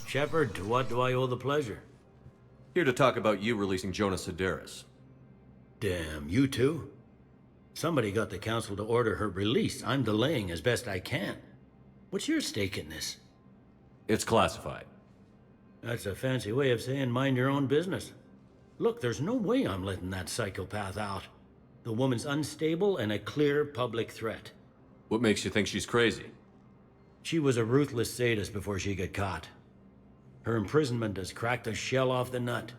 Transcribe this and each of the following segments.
Shepard, to what do I owe the pleasure? Here to talk about you releasing Jonas Sedaris. Damn, you too? Somebody got the council to order her release. I'm delaying as best I can. What's your stake in this? It's classified. That's a fancy way of saying mind your own business. Look, there's no way I'm letting that psychopath out. The woman's unstable and a clear public threat. What makes you think she's crazy? She was a ruthless sadist before she got caught. Her imprisonment has cracked the shell off the nut.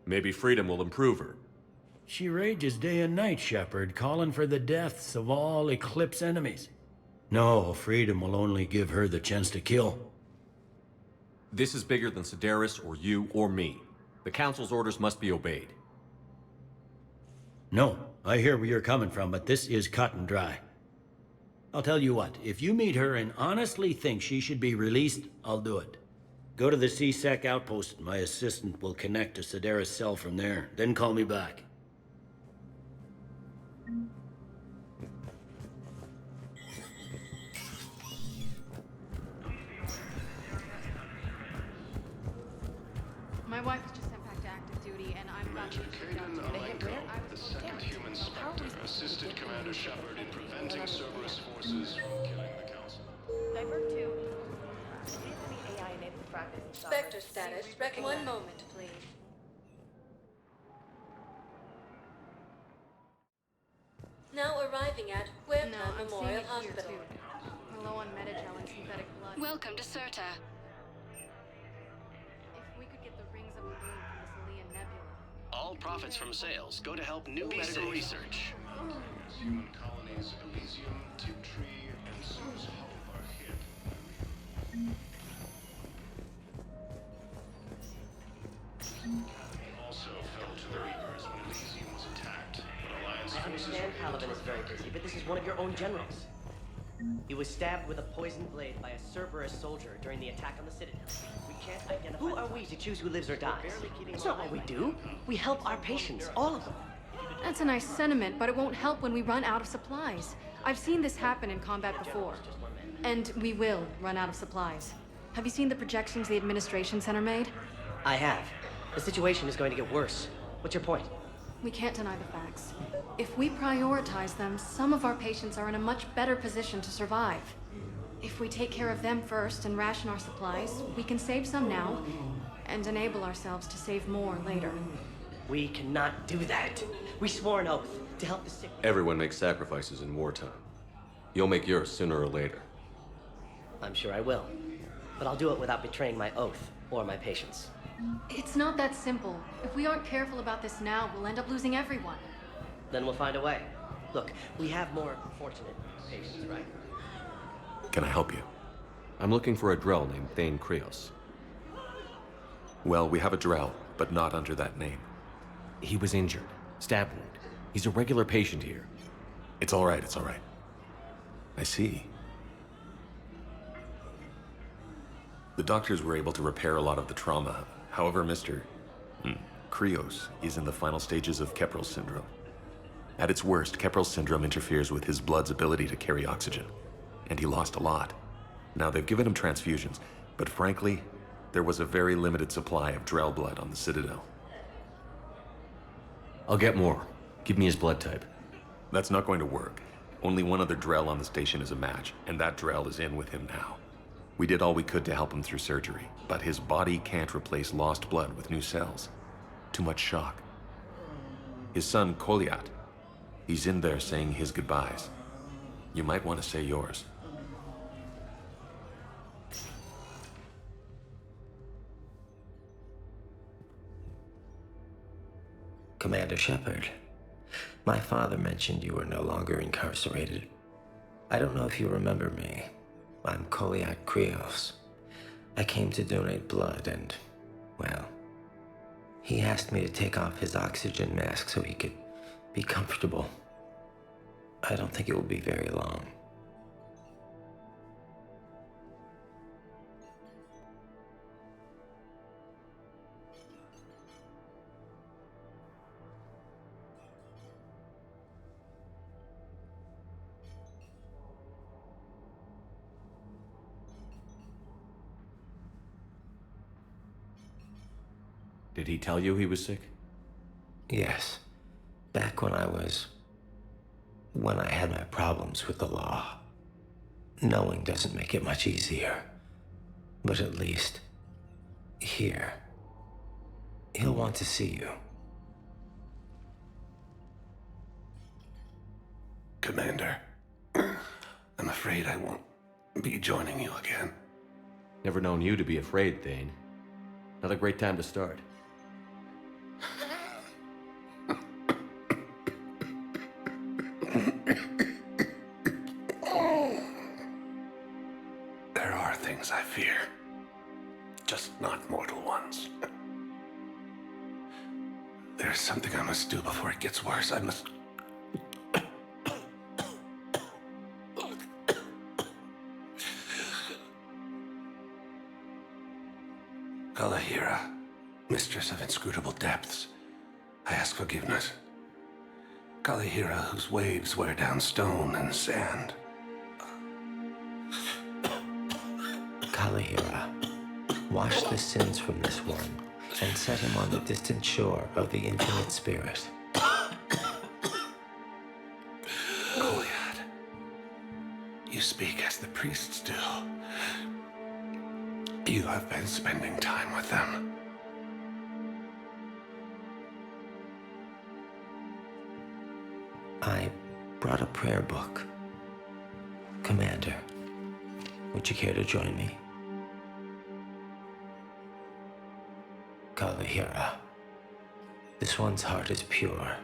Maybe freedom will improve her. She rages day and night, Shepard, calling for the deaths of all Eclipse enemies. No, freedom will only give her the chance to kill. This is bigger than Sedaris or you or me. The Council's orders must be obeyed. No, I hear where you're coming from, but this is cut and dry. I'll tell you what, if you meet her and honestly think she should be released, I'll do it. Go to the C-Sec outpost. My assistant will connect to Sedaris' cell from there. Then call me back. My wife was just sent back to active duty, and I'm about to The second human Spectre assisted Commander Shepard in preventing Cerberus forces from killing the Council. Divert to. Spectre status. One moment, please. Now arriving at Webcam No, I'm seeing Memorial it here Hospital. too. We're low on Metagel and synthetic blood. Welcome to Serta. If we could get the rings of the moon from this Alien Nebula. All profits from sales go to help new medical research. As human colonies Elysium, Tiptree, and Zeus Hope are hit. Also fell to the Reapers when Elysium was attacked. But Alliance I understand Paladin is very busy, but this is one of your own generals. He was stabbed with a poisoned blade by a Cerberus soldier during the attack on the Citadel. We can't identify. Who are we to choose who lives or dies? That's not what we do. We help our patients, all of them. That's a nice sentiment, but it won't help when we run out of supplies. I've seen this happen in combat before. And we will run out of supplies. Have you seen the projections the Administration Center made? I have. The situation is going to get worse. What's your point? We can't deny the facts. If we prioritize them, some of our patients are in a much better position to survive. If we take care of them first and ration our supplies, we can save some now and enable ourselves to save more later. We cannot do that. We swore an oath to help the sick. Everyone makes sacrifices in wartime. You'll make yours sooner or later. I'm sure I will. But I'll do it without betraying my oath or my patients. It's not that simple. If we aren't careful about this now, we'll end up losing everyone. Then we'll find a way. Look, we have more fortunate patients, right? Can I help you? I'm looking for a Drell named Thane Krios. Well, we have a Drell, but not under that name. He was injured. Stab wound. He's a regular patient here. It's all right, it's all right. I see. The doctors were able to repair a lot of the trauma. However, Mr. Krios is in the final stages of Keprel syndrome. At its worst, Keprel syndrome interferes with his blood's ability to carry oxygen, and he lost a lot. Now, they've given him transfusions, but frankly, there was a very limited supply of Drell blood on the Citadel. I'll get more. Give me his blood type. That's not going to work. Only one other Drell on the station is a match, and that Drell is in with him now. We did all we could to help him through surgery, but his body can't replace lost blood with new cells. Too much shock. His son, Koliat, he's in there saying his goodbyes. You might want to say yours. Commander Shepard, my father mentioned you were no longer incarcerated. I don't know if you remember me. I'm Koliak Krios. I came to donate blood and, well, he asked me to take off his oxygen mask so he could be comfortable. I don't think it will be very long. Did he tell you he was sick? Yes. Back when I had my problems with the law. Knowing doesn't make it much easier. But at least, here, he'll want to see you. Commander, I'm afraid I won't be joining you again. Never known you to be afraid, Thane. Not a great time to start. There are things I fear, just not mortal ones. There's something I must do before it gets worse. I must... Kalahira, mistress of inscrutable depths, I ask forgiveness. Kalahira, whose waves wear down stone and sand. Kalahira, wash the sins from this one and set him on the distant shore of the infinite spirit. Goliath, you speak as the priests do. You have been spending time with them. I brought a prayer book. Commander, would you care to join me? Kalahira, this one's heart is pure,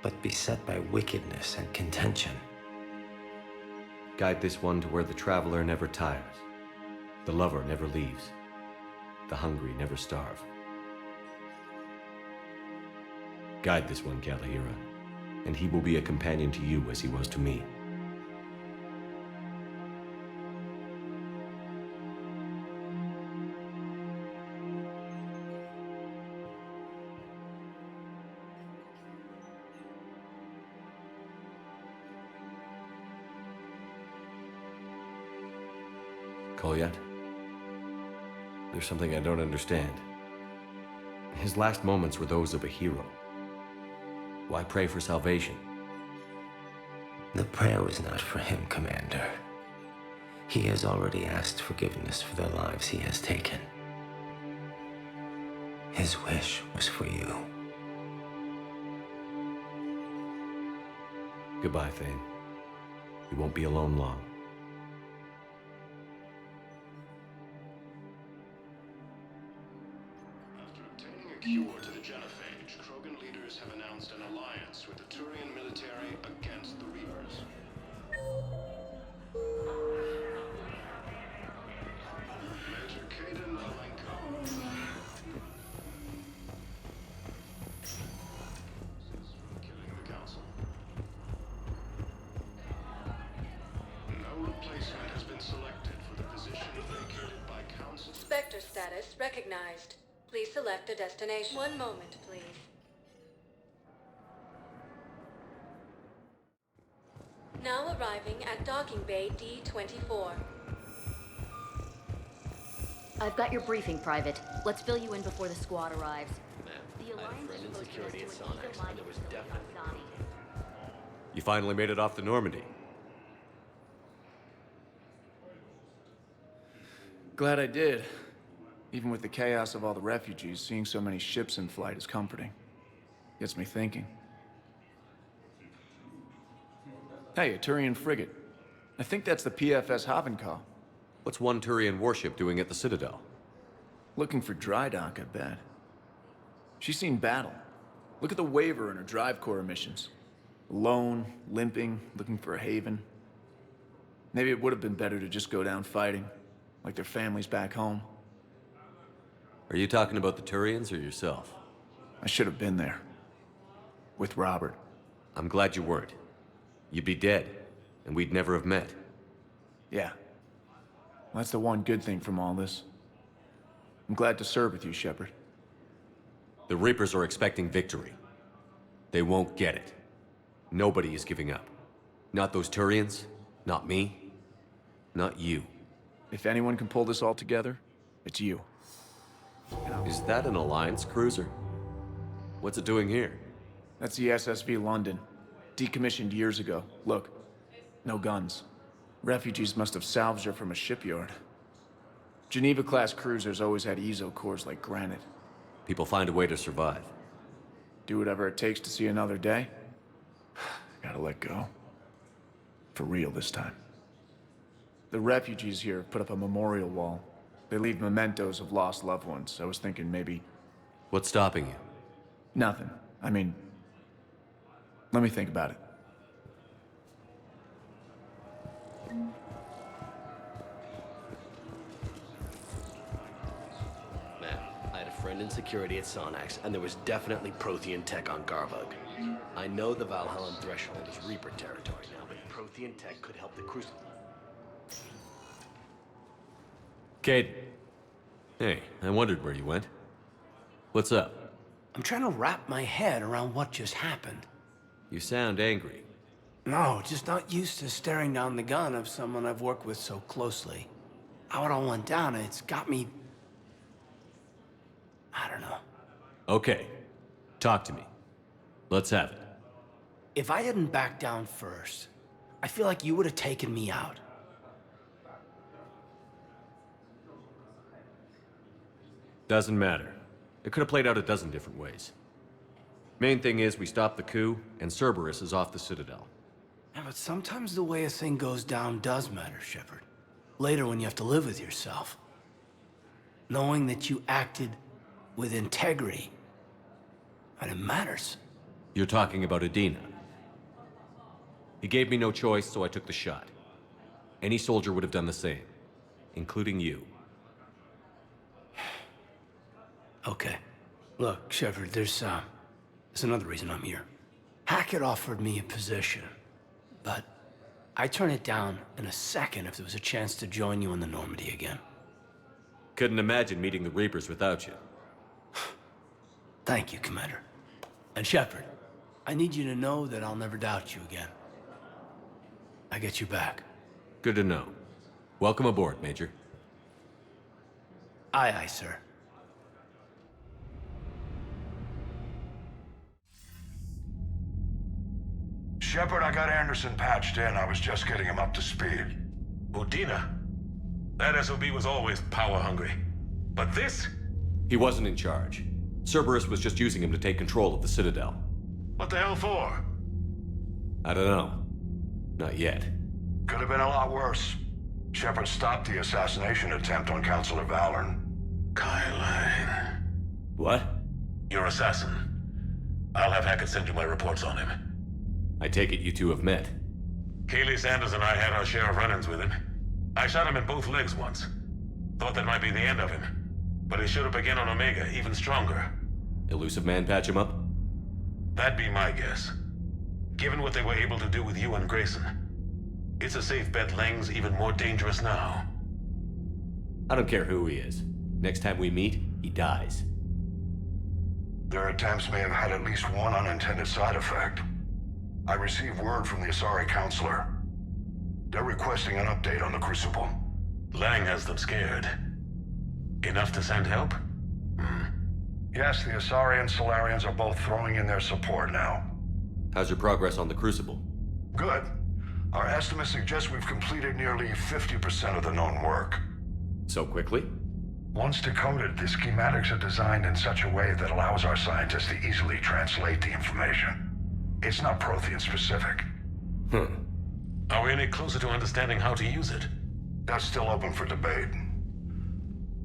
but beset by wickedness and contention. Guide this one to where the traveler never tires. The lover never leaves. The hungry never starve. Guide this one, Kalahira, and he will be a companion to you as he was to me. Kolyat? There's something I don't understand. His last moments were those of a hero. Why pray for salvation? The prayer was not for him, Commander. He has already asked forgiveness for the lives he has taken. His wish was for you. Goodbye, Thane. You won't be alone long. After obtaining a cure to the genophage, Krogan leaders have announced an alliance with the Turian military against the Reapers. Major Kaden Alenko. From killing the council. No replacement has been selected for the position vacated by council. Spectre status recognized. Please select a destination. One moment, please. Now arriving at docking bay D-24. I've got your briefing, Private. Let's fill you in before the squad arrives. The Alliance is posting us to an eagle mining facility on Zani. You finally made it off the Normandy. Glad I did. Even with the chaos of all the refugees, seeing so many ships in flight is comforting. Gets me thinking. Hey, a Turian frigate. I think that's the PFS Havenkaw. What's one Turian warship doing at the Citadel? Looking for dry dock, I bet. She's seen battle. Look at the waiver in her drive core missions. Alone, limping, looking for a haven. Maybe it would have been better to just go down fighting, like their families back home. Are you talking about the Turians or yourself? I should have been there. With Robert. I'm glad you weren't. You'd be dead, and we'd never have met. Yeah. Well, that's the one good thing from all this. I'm glad to serve with you, Shepard. The Reapers are expecting victory. They won't get it. Nobody is giving up. Not those Turians, not me, not you. If anyone can pull this all together, it's you. Is that an Alliance cruiser? What's it doing here? That's the SSV London. Decommissioned years ago. Look, no guns. Refugees must have salvaged her from a shipyard. Geneva-class cruisers always had ezo cores like granite. People find a way to survive. Do whatever it takes to see another day. Gotta let go. For real this time. The refugees here have put up a memorial wall. They leave mementos of lost loved ones. I was thinking maybe... What's stopping you? Nothing. I mean... Let me think about it. Man, I had a friend in security at Sonax, and there was definitely Prothean tech on Garbug. I know the Valhallan threshold is Reaper territory now, but Prothean tech could help the Crucible. Cade. Hey, I wondered where you went. What's up? I'm trying to wrap my head around what just happened. You sound angry. No, just not used to staring down the gun of someone I've worked with so closely. How it all went down, it's got me... I don't know. Okay. Talk to me. Let's have it. If I hadn't backed down first, I feel like you would have taken me out. Doesn't matter. It could have played out a dozen different ways. Main thing is we stopped the coup, and Cerberus is off the Citadel. Yeah, but sometimes the way a thing goes down does matter, Shepard. Later when you have to live with yourself. Knowing that you acted with integrity, and it matters. You're talking about Adina. He gave me no choice, so I took the shot. Any soldier would have done the same, including you. Okay. Look, Shepard, there's another reason I'm here. Hackett offered me a position, but I'd turn it down in a second if there was a chance to join you in the Normandy again. Couldn't imagine meeting the Reapers without you. Thank you, Commander. And Shepard, I need you to know that I'll never doubt you again. I get you back. Good to know. Welcome aboard, Major. Aye, aye, sir. Shepard, I got Anderson patched in. I was just getting him up to speed. Udina? That SOB was always power-hungry. But this? He wasn't in charge. Cerberus was just using him to take control of the Citadel. What the hell for? I don't know. Not yet. Could have been a lot worse. Shepard stopped the assassination attempt on Councilor Valorn. Kyline. What? Your assassin. I'll have Hackett send you my reports on him. I take it you two have met. Kaylee Sanders and I had our share of run-ins with him. I shot him in both legs once. Thought that might be the end of him. But he should have begun on Omega, even stronger. Elusive Man patch him up? That'd be my guess. Given what they were able to do with you and Grayson. It's a safe bet Lang's even more dangerous now. I don't care who he is. Next time we meet, he dies. Their attempts may have had at least one unintended side effect. I received word from the Asari Counselor. They're requesting an update on the Crucible. Lang has them scared. Enough to send help? Yes, the Asari and Solarians are both throwing in their support now. How's your progress on the Crucible? Good. Our estimates suggest we've completed nearly 50% of the known work. So quickly? Once decoded, the schematics are designed in such a way that allows our scientists to easily translate the information. It's not Prothean specific. Are we any closer to understanding how to use it? That's still open for debate.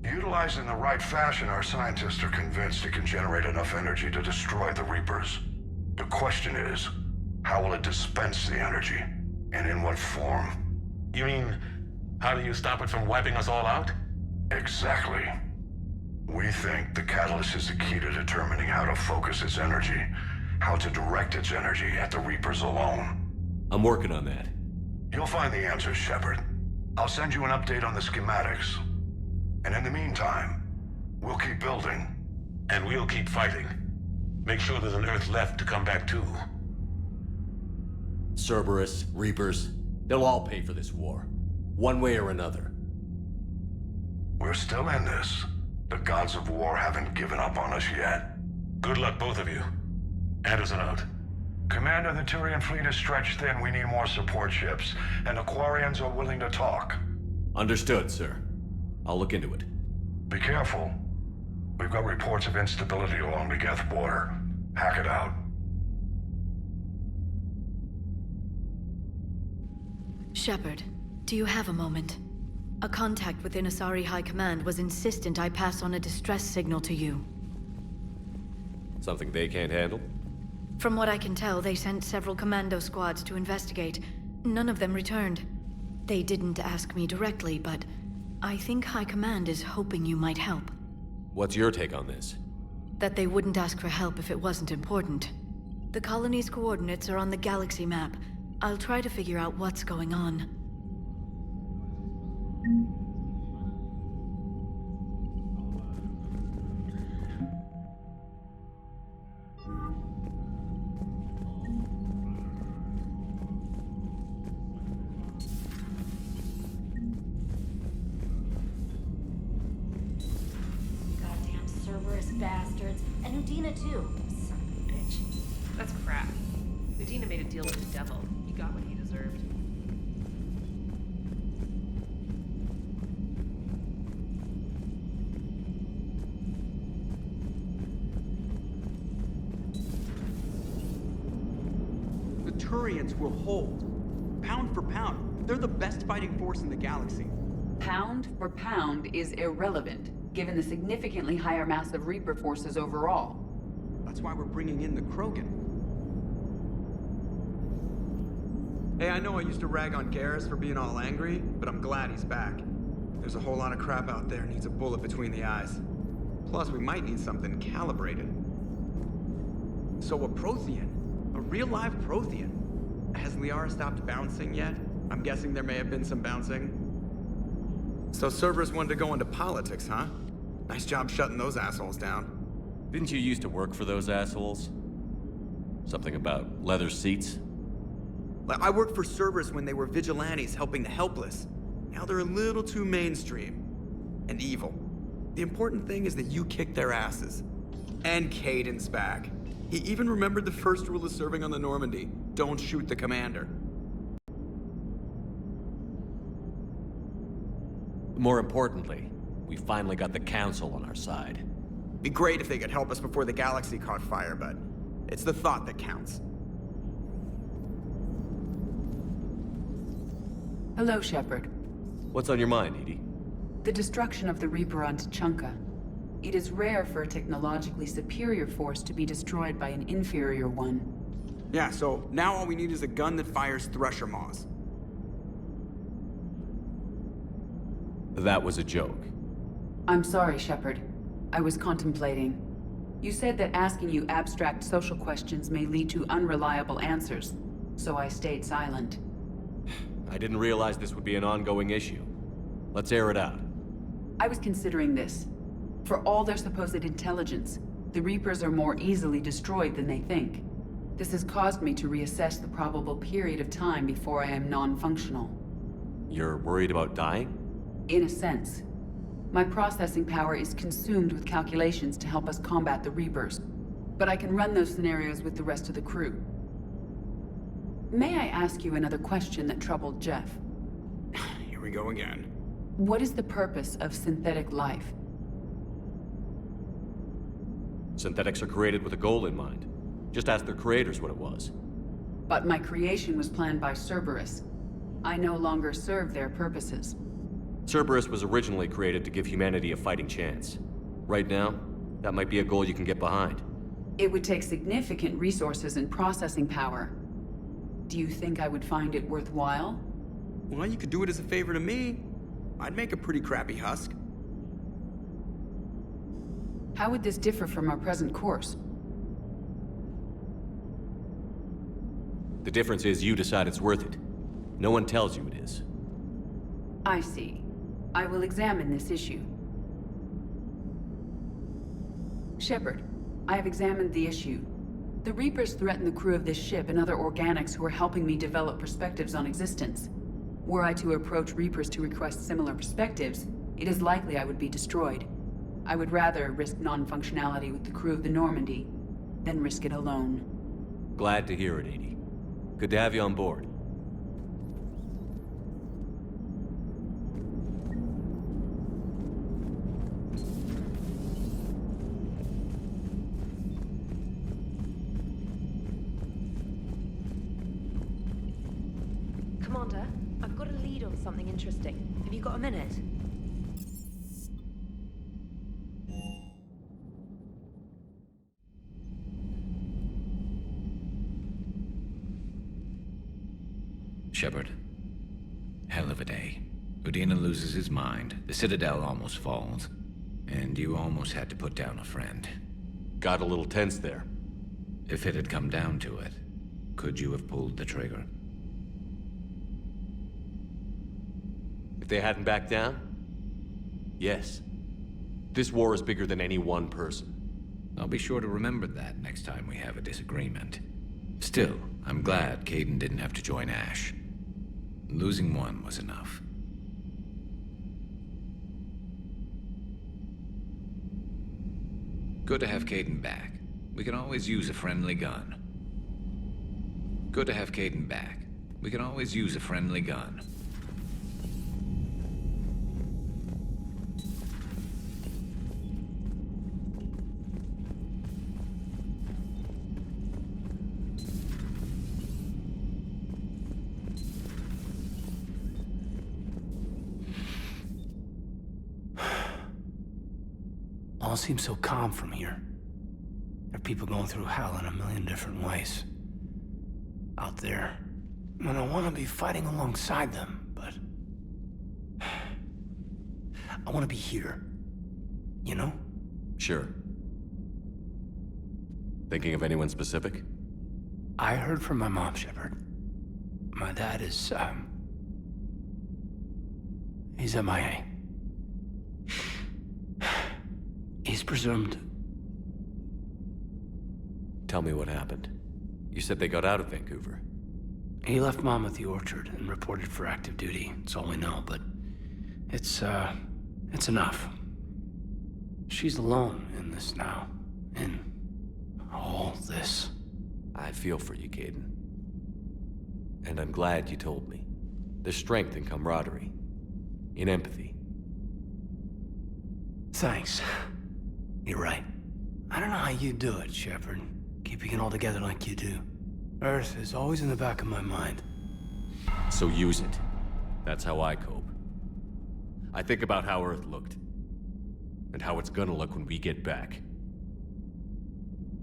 Utilized in the right fashion, our scientists are convinced it can generate enough energy to destroy the Reapers. The question is, how will it dispense the energy? And in what form? You mean, how do you stop it from wiping us all out? Exactly. We think the catalyst is the key to determining how to focus its energy, how to direct its energy at the Reapers alone. I'm working on that. You'll find the answers, Shepard. I'll send you an update on the schematics. And in the meantime, we'll keep building. And we'll keep fighting. Make sure there's an Earth left to come back to. Cerberus, Reapers, they'll all pay for this war. One way or another. We're still in this. The gods of war haven't given up on us yet. Good luck, both of you. Anderson out. Commander, the Qurian fleet is stretched thin. We need more support ships, and the Qurians are willing to talk. Understood, sir. I'll look into it. Be careful. We've got reports of instability along the Geth border. Hack it out. Shepard, do you have a moment? A contact within Asari High Command was insistent I pass on a distress signal to you. Something they can't handle? From what I can tell, they sent several commando squads to investigate. None of them returned. They didn't ask me directly, but I think High Command is hoping you might help. What's your take on this? That they wouldn't ask for help if it wasn't important. The colony's coordinates are on the galaxy map. I'll try to figure out what's going on. Goddamn Cerberus bastards. And Udina too. Son of a bitch. That's crap. Udina made a deal with the devil. He got what he deserved. The Qurians will hold. Pound for pound, they're the best fighting force in the galaxy. Pound for pound is irrelevant, given the significantly higher mass of Reaper forces overall. That's why we're bringing in the Krogan. Hey, I know I used to rag on Garrus for being all angry, but I'm glad he's back. There's a whole lot of crap out there needs a bullet between the eyes. Plus, we might need something calibrated. So a Prothean? A real live Prothean? Has Liara stopped bouncing yet? I'm guessing there may have been some bouncing. So Cerberus wanted to go into politics, huh? Nice job shutting those assholes down. Didn't you used to work for those assholes? Something about leather seats? I worked for Cerberus when they were vigilantes helping the helpless. Now they're a little too mainstream. And evil. The important thing is that you kicked their asses. And Caden's back. He even remembered the first rule of serving on the Normandy. Don't shoot the commander. More importantly, we finally got the Council on our side. Be great if they could help us before the galaxy caught fire, but it's the thought that counts. Hello, Shepard. What's on your mind, Edie? The destruction of the Reaper on Tuchanka. It is rare for a technologically superior force to be destroyed by an inferior one. Yeah, so now all we need is a gun that fires Thresher Maws. That was a joke. I'm sorry, Shepard. I was contemplating. You said that asking you abstract social questions may lead to unreliable answers, so I stayed silent. I didn't realize this would be an ongoing issue. Let's air it out. I was considering this. For all their supposed intelligence, the Reapers are more easily destroyed than they think. This has caused me to reassess the probable period of time before I am non-functional. You're worried about dying? In a sense. My processing power is consumed with calculations to help us combat the Reapers. But I can run those scenarios with the rest of the crew. May I ask you another question that troubled Jeff? Here we go again. What is the purpose of synthetic life? Synthetics are created with a goal in mind. Just ask their creators what it was. But my creation was planned by Cerberus. I no longer serve their purposes. Cerberus was originally created to give humanity a fighting chance. Right now, that might be a goal you can get behind. It would take significant resources and processing power. Do you think I would find it worthwhile? Well, you could do it as a favor to me. I'd make a pretty crappy husk. How would this differ from our present course? The difference is you decide it's worth it. No one tells you it is. I see. I will examine this issue. Shepard, I have examined the issue. The Reapers threaten the crew of this ship and other organics who are helping me develop perspectives on existence. Were I to approach Reapers to request similar perspectives, it is likely I would be destroyed. I would rather risk non-functionality with the crew of the Normandy than risk it alone. Glad to hear it, Edie. Good to have you on board. Commander, I've got a lead on something interesting. Have you got a minute? Shepard. Hell of a day. Udina loses his mind, the Citadel almost falls, and you almost had to put down a friend. Got a little tense there. If it had come down to it, could you have pulled the trigger? If they hadn't backed down? Yes. This war is bigger than any one person. I'll be sure to remember that next time we have a disagreement. Still, I'm glad Kaidan didn't have to join Ash. Losing one was enough. Good to have Kaidan back. We can always use a friendly gun. Good to have Kaidan back. We can always use a friendly gun. All seems so calm from here. There are people going through hell in a million different ways. Out there. And I want to be fighting alongside them, but... I want to be here. You know? Sure. Thinking of anyone specific? I heard from my mom, Shepard. My dad is, he's MIA. He's presumed. Tell me what happened. You said they got out of Vancouver. He left Mom at the orchard and reported for active duty. That's all we know, but it's enough. She's alone in this now. In all this. I feel for you, Kaidan. And I'm glad you told me. There's strength in camaraderie. In empathy. Thanks. You're right. I don't know how you do it, Shepard. Keeping it all together like you do. Earth is always in the back of my mind. So use it. That's how I cope. I think about how Earth looked. And how it's gonna look when we get back.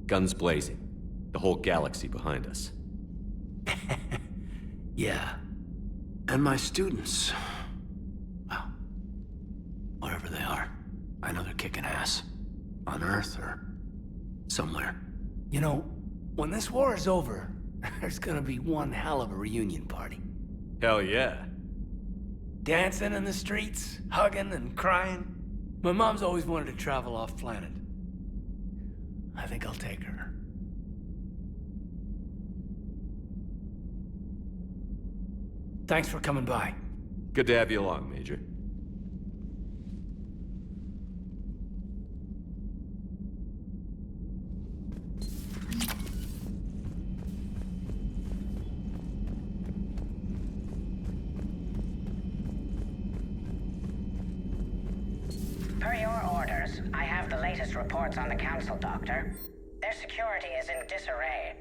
Guns blazing. The whole galaxy behind us. Yeah. And my students. Well, wherever they are. I know they're kicking ass. On Earth or somewhere. You know, when this war is over, there's gonna be one hell of a reunion party. Hell yeah. Dancing in the streets, hugging and crying. My mom's always wanted to travel off planet. I think I'll take her. Thanks for coming by. Good to have you along, Major. Per your orders, I have the latest reports on the Council, Doctor. Their security is in disarray,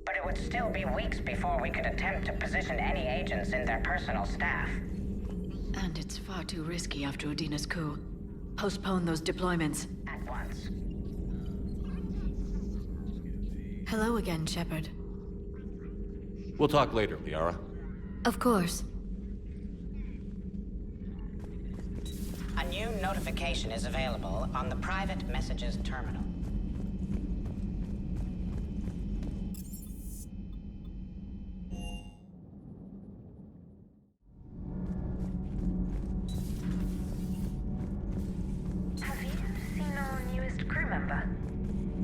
but it would still be weeks before we could attempt to position any agents in their personal staff. And it's far too risky after Udina's coup. Postpone those deployments. At once. Hello again, Shepard. We'll talk later, Liara. Of course. A new notification is available on the private messages terminal. Have you seen our newest crew member?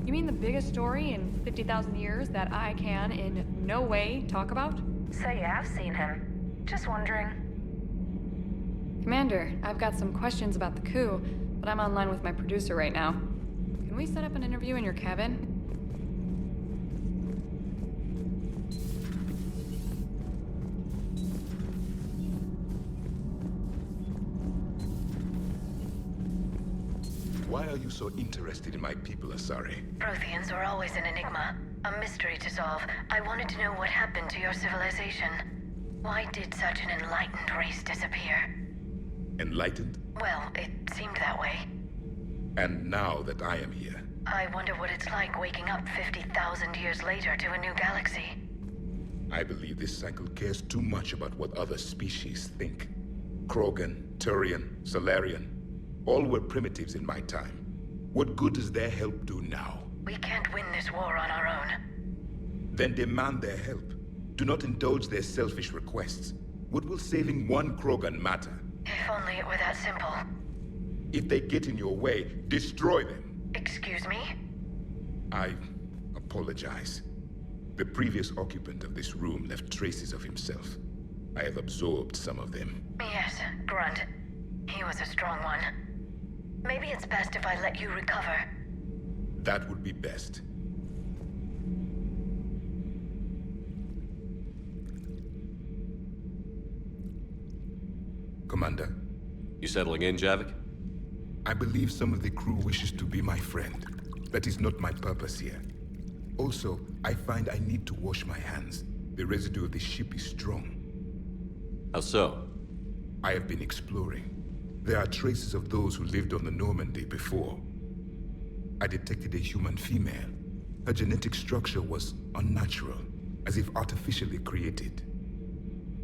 You mean the biggest story in 50,000 years that I can in no way talk about? So you have seen him. Just wondering. Commander, I've got some questions about the coup, but but I'm online with my producer right now. Can we set up an interview in your cabin? Why are you so interested in my people, Asari? Protheans are always an enigma, a mystery to solve. I wanted to know what happened to your civilization. Why did such an enlightened race disappear? Enlightened? Well, it seemed that way. And now that I am here, I wonder what it's like waking up 50,000 years later to a new galaxy. I believe this cycle cares too much about what other species think. Krogan, Turian, Solarian, all were primitives in my time. What good does their help do now? We can't win this war on our own. Then demand their help. Do not indulge their selfish requests. What will saving one Krogan matter? If only it were that simple. If they get in your way, destroy them. Excuse me? I apologize. The previous occupant of this room left traces of himself. I have absorbed some of them. Yes, Grunt. He was a strong one. Maybe it's best if I let you recover. That would be best. Commander. You settling in, Javik? I believe some of the crew wishes to be my friend. That is not my purpose here. Also, I find I need to wash my hands. The residue of the ship is strong. How so? I have been exploring. There are traces of those who lived on the Normandy before. I detected a human female. Her genetic structure was unnatural, as if artificially created.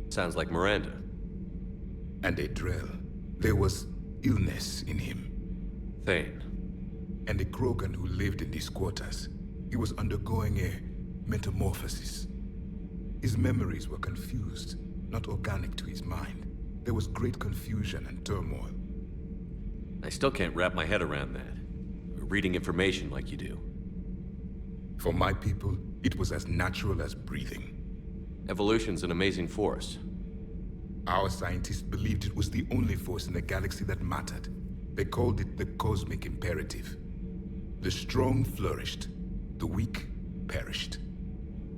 Sounds like Miranda. And a Drell. There was illness in him. Thane. And a Krogan who lived in these quarters. He was undergoing a metamorphosis. His memories were confused, not organic to his mind. There was great confusion and turmoil. I still can't wrap my head around that. Reading information like you do. For my people, it was as natural as breathing. Evolution's an amazing force. Our scientists believed it was the only force in the galaxy that mattered. They called it the cosmic imperative. The strong flourished, the weak perished.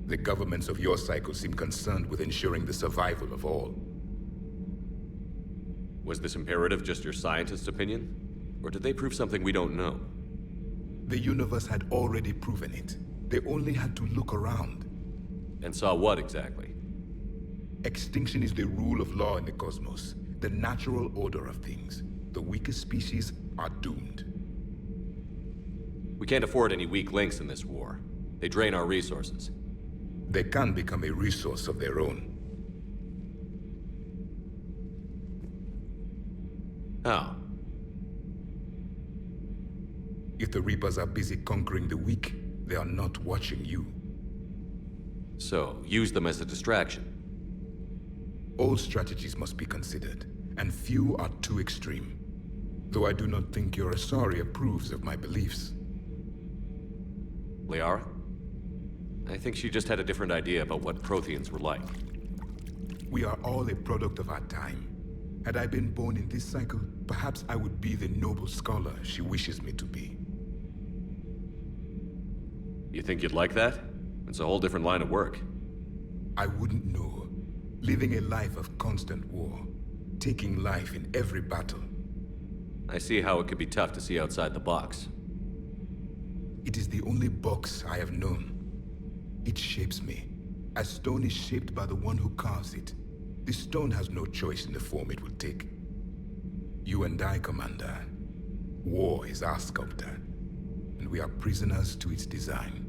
The governments of your cycle seem concerned with ensuring the survival of all. Was this imperative just your scientist's opinion? Or did they prove something we don't know? The universe had already proven it. They only had to look around. And saw what exactly? Extinction is the rule of law in the cosmos, the natural order of things. The weakest species are doomed. We can't afford any weak links in this war. They drain our resources. They can become a resource of their own. How? If the Reapers are busy conquering the weak, they are not watching you. So, use them as a distraction. All strategies must be considered, and few are too extreme. Though I do not think your Asari approves of my beliefs. Liara? I think she just had a different idea about what Protheans were like. We are all a product of our time. Had I been born in this cycle, perhaps I would be the noble scholar she wishes me to be. You think you'd like that? It's a whole different line of work. I wouldn't know. Living a life of constant war. Taking life in every battle. I see how it could be tough to see outside the box. It is the only box I have known. It shapes me, as stone is shaped by the one who carves it. The stone has no choice in the form it will take. You and I, Commander. War is our sculptor, and we are prisoners to its design.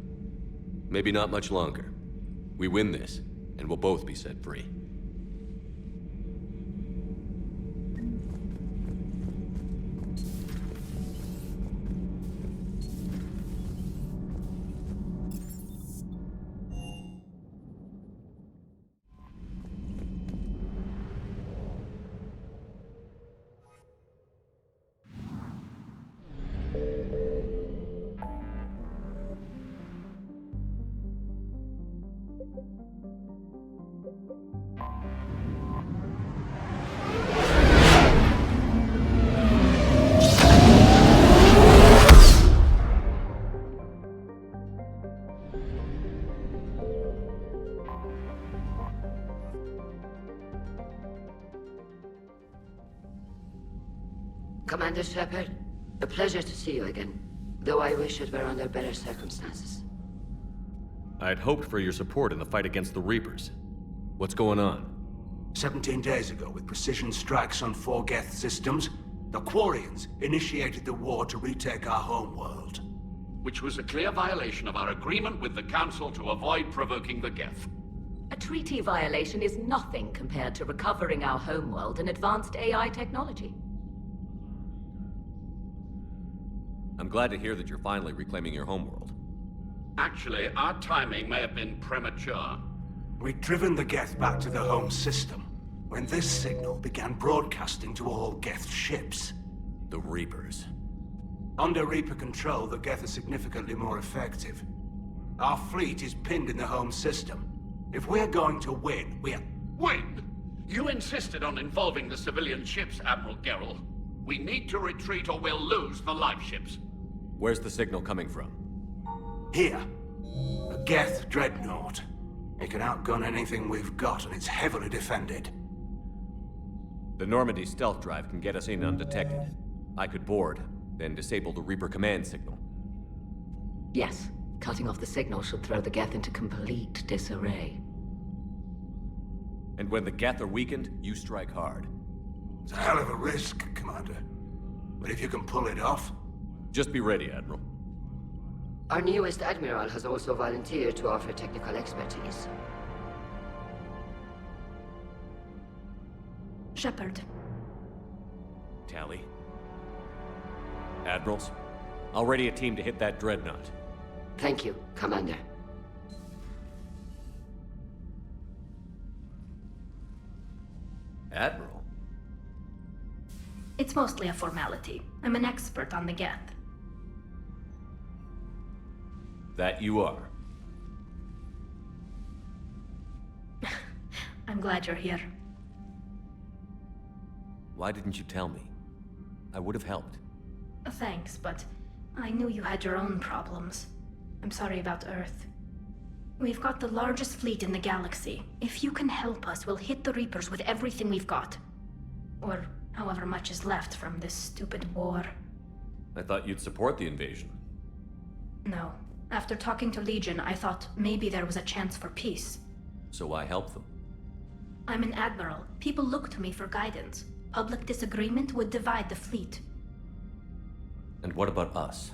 Maybe not much longer. We win this, and we'll both be set free. Commander Shepard, a pleasure to see you again, though I wish it were under better circumstances. I had hoped for your support in the fight against the Reapers. What's going on? 17 days ago, with precision strikes on 4 Geth systems, the Qurians initiated the war to retake our homeworld. Which was a clear violation of our agreement with the Council to avoid provoking the Geth. A treaty violation is nothing compared to recovering our homeworld and advanced AI technology. I'm glad to hear that you're finally reclaiming your homeworld. Actually, our timing may have been premature. We'd driven the Geth back to the home system, when this signal began broadcasting to all Geth ships. The Reapers. Under Reaper control, the Geth are significantly more effective. Our fleet is pinned in the home system. If we're going to win, Win? You insisted on involving the civilian ships, Admiral Gerrel. We need to retreat or we'll lose the live ships. Where's the signal coming from? Here. A Geth dreadnought. It can outgun anything we've got, and it's heavily defended. The Normandy stealth drive can get us in undetected. I could board, then disable the Reaper command signal. Yes, cutting off the signal should throw the Geth into complete disarray. And when the Geth are weakened, you strike hard. It's a hell of a risk, Commander. But if you can pull it off... Just be ready, Admiral. Our newest Admiral has also volunteered to offer technical expertise. Shepard. Tally. Admirals, I'll ready a team to hit that dreadnought. Thank you, Commander. Admiral? It's mostly a formality. I'm an expert on the Geth. That you are. I'm glad you're here. Why didn't you tell me? I would have helped. Thanks, but I knew you had your own problems. I'm sorry about Earth. We've got the largest fleet in the galaxy. If you can help us, we'll hit the Reapers with everything we've got. Or however much is left from this stupid war. I thought you'd support the invasion. No. After talking to Legion, I thought maybe there was a chance for peace. So why help them? I'm an admiral. People look to me for guidance. Public disagreement would divide the fleet. And what about us?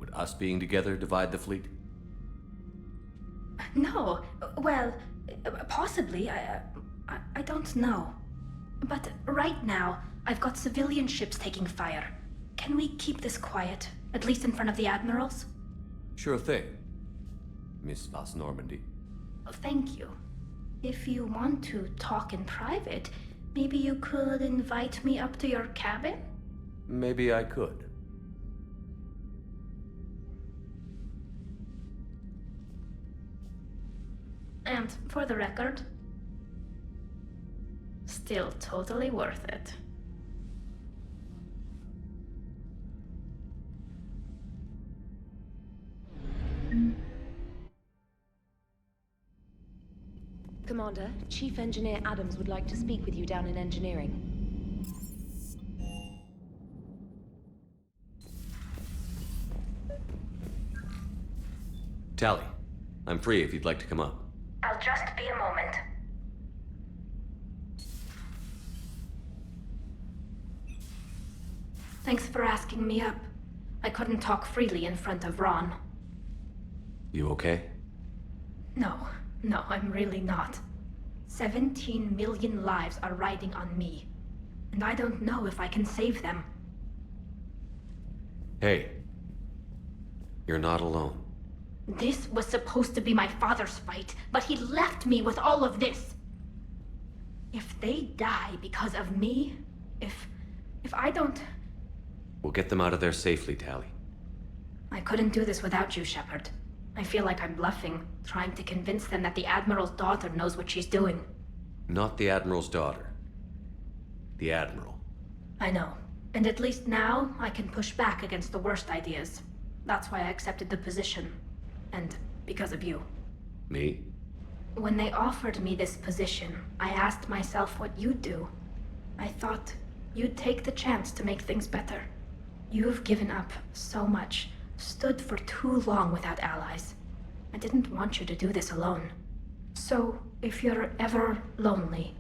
Would us being together divide the fleet? No. Well, possibly. I don't know. But right now, I've got civilian ships taking fire. Can we keep this quiet? At least in front of the admirals? Sure thing, Miss Vas Normandy. Thank you. If you want to talk in private, maybe you could invite me up to your cabin? Maybe I could. And for the record, still totally worth it. Commander, Chief Engineer Adams would like to speak with you down in engineering. Tally, I'm free if you'd like to come up. I'll just be a moment. Thanks for asking me up. I couldn't talk freely in front of Ron. You okay? No, I'm really not. 17 million lives are riding on me. And I don't know if I can save them. Hey. You're not alone. This was supposed to be my father's fight, but he left me with all of this. If they die because of me, if I don't... We'll get them out of there safely, Tally. I couldn't do this without you, Shepard. I feel like I'm bluffing, trying to convince them that the Admiral's daughter knows what she's doing. Not the Admiral's daughter. The Admiral. I know. And at least now, I can push back against the worst ideas. That's why I accepted the position. And because of you. Me? When they offered me this position, I asked myself what you'd do. I thought you'd take the chance to make things better. You've given up so much, stood for too long without allies. I didn't want you to do this alone. So, if you're ever lonely,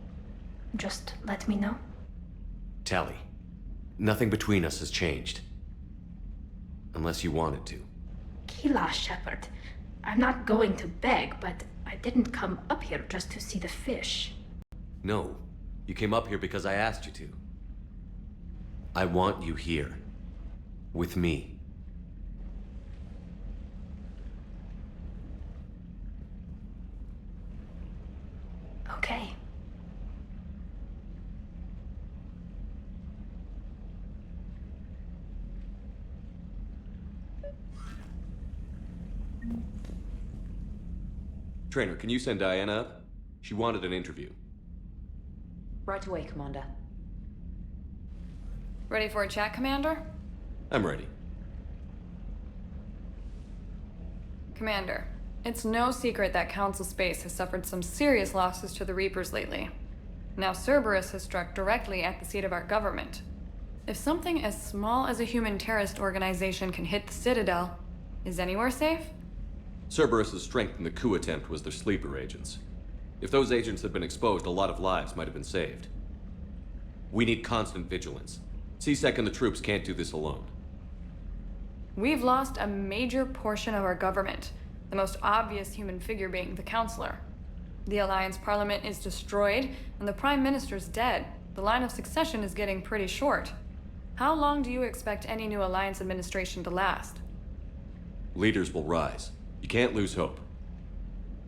just let me know. Tally, nothing between us has changed. Unless you want it to. Kila, Shepard. I'm not going to beg, but I didn't come up here just to see the fish. No, you came up here because I asked you to. I want you here. With me. Okay. Trainer, can you send Diana up? She wanted an interview. Right away, Commander. Ready for a chat, Commander? I'm ready. Commander, it's no secret that Council Space has suffered some serious losses to the Reapers lately. Now Cerberus has struck directly at the seat of our government. If something as small as a human terrorist organization can hit the Citadel, is anywhere safe? Cerberus's strength in the coup attempt was their sleeper agents. If those agents had been exposed, a lot of lives might have been saved. We need constant vigilance. C-Sec and the troops can't do this alone. We've lost a major portion of our government, the most obvious human figure being the Counselor. The Alliance Parliament is destroyed, and the Prime Minister's dead. The line of succession is getting pretty short. How long do you expect any new Alliance administration to last? Leaders will rise. You can't lose hope.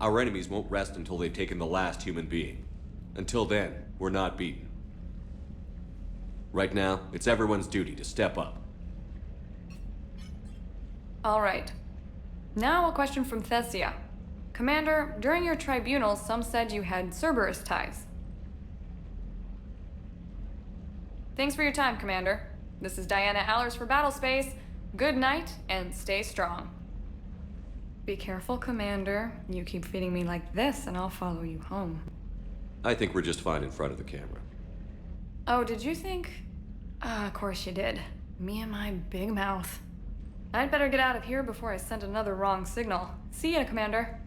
Our enemies won't rest until they've taken the last human being. Until then, we're not beaten. Right now, it's everyone's duty to step up. All right. Now a question from Thessia. Commander, during your tribunal, some said you had Cerberus ties. Thanks for your time, Commander. This is Diana Allers for Battlespace. Good night, and stay strong. Be careful, Commander. You keep feeding me like this, and I'll follow you home. I think we're just fine in front of the camera. Oh, did you think? Of course you did. Me and my big mouth. I'd better get out of here before I send another wrong signal. See ya, Commander.